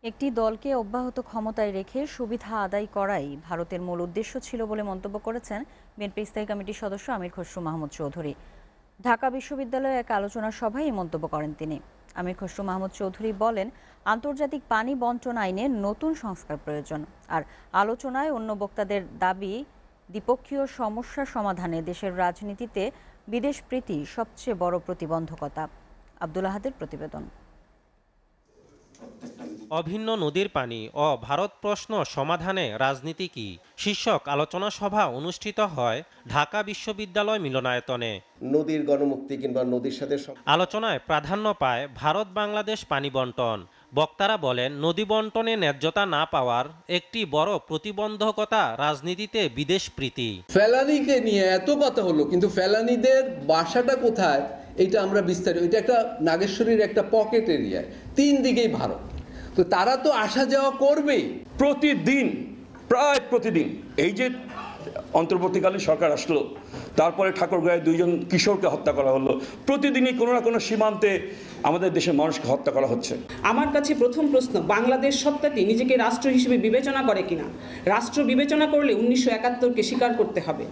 একটি দলকে অব্যাহত ক্ষমতায় রেখে সুবিধা আদায় করাই ভারতের মূল উদ্দেশ্য ছিল বলে মন্তব্য করেছেন বিএনপি স্থায়ী কমিটির সদস্য আমির খসরু মাহমুদ চৌধুরী। ঢাকা বিশ্ববিদ্যালয়ে এক আলোচনা সভায় এই মন্তব্য করেন তিনি। আমির খসরু মাহমুদ চৌধুরী বলেন, আন্তর্জাতিক পানি বন্টন আইনে নতুন সংস্কার প্রয়োজন। আর আলোচনায় অন্য বক্তাদের দাবি, দ্বিপক্ষীয় সমস্যা সমাধানে দেশের রাজনীতিতে বিদেশ প্রীতি সবচেয়ে বড় প্রতিবন্ধকতা। আব্দুল আহাদের প্রতিবেদন। অভিন্ন নদীর পানি ও ভারত প্রশ্ন সমাধানে রাজনীতি কি শীর্ষক আলোচনা সভা অনুষ্ঠিত হয় ঢাকা বিশ্ববিদ্যালয় মিলনায়তনে। নদীর গণমুক্তি কিংবা নদীর সাথে আলোচনায় প্রাধান্য পায় ভারত বাংলাদেশ পানি বন্টন। বক্তারা বলেন, নদী বন্টনে ন্যায্যতা না পাওয়ার একটি বড় প্রতিবন্ধকতা রাজনীতিতে বিদেশ প্রীতি। ফেলানিকে নিয়ে এত কথা হলো, কিন্তু ফেলানিদের বাসাটা কোথায় এটা আমরা বিস্তারিত, এটা একটা নাগেশ্বরীর একটা পকেট এরিয়া, 3 দিকেই ভারত। তো তারা তো আসা যাওয়া করবেই প্রতিদিন, প্রায় প্রতিদিন। এই যে অন্তর্বর্তীকালীন সরকার আসলো, তারপরে ঠাকুরগাঁয়ে 2 জন কিশোরকে হত্যা করা হলো, প্রতিদিনই কোনো না কোনো সীমান্তে আমাদের দেশের মানুষকে হত্যা করা হচ্ছে। আমার কাছে প্রথম প্রশ্ন, বাংলাদেশ সত্তাটি নিজেকে রাষ্ট্র হিসেবে বিবেচনা করে কিনা। রাষ্ট্র বিবেচনা করলে 1971কে স্বীকার করতে হবে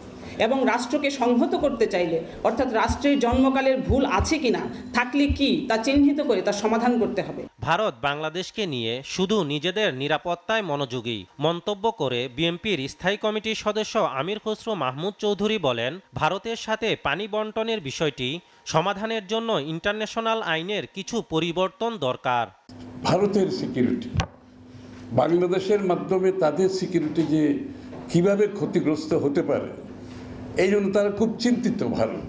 এবং রাষ্ট্রকে সংহত করতে চাইলে, অর্থাৎ রাষ্ট্রের জন্মকালের ভুল আছে কিনা, থাকলে কি তা চিহ্নিত করে তার সমাধান করতে হবে। ভারত বাংলাদেশকে নিয়ে শুধু নিজেদের নিরাপত্তায় মনোযোগী মন্তব্য করে বিএনপির স্থায়ী কমিটির সদস্য আমির খসরু মাহমুদ চৌধুরী বলেন, ভারতের সাথে পানি বন্টনের বিষয়টি সমাধানের জন্য ইন্টারন্যাশনাল আইনের কিছু পরিবর্তন দরকার। ভারতের সিকিউরিটি, বাংলাদেশের মাধ্যমে তাদের সিকিউরিটি যে কিভাবে ক্ষতিগ্রস্ত হতে পারে, এই জন্য তারা খুব চিন্তিত। ভারত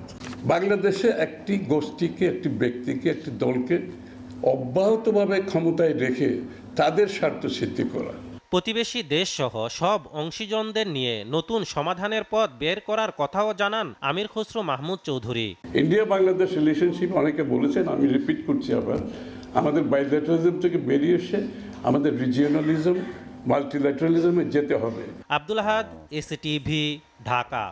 বাংলাদেশে একটি গোষ্ঠীকে, একটি ব্যক্তিকে, একটি দলকে অব্যাহতভাবে ক্ষমতায় রেখে তাদের স্বার্থ সিদ্ধি করা। প্রতিবেশী দেশ সহ সব অংশীজনদের নিয়ে নতুন সমাধানের পথ বের করার কথাও জানান আমির খসরু মাহমুদ চৌধুরী। ইন্ডিয়া বাংলাদেশ রিলেশনশিপ অনেকে বলেছেন, আমি রিপিট করছি আবার, আমাদের বাইলেটারালিজম থেকে বেরিয়ে এসে আমাদের রিজিওনালিজম, মাল্টিল্যাটারালিজমে যেতে হবে। আব্দুল আহাদ, এসটিভি, ঢাকা।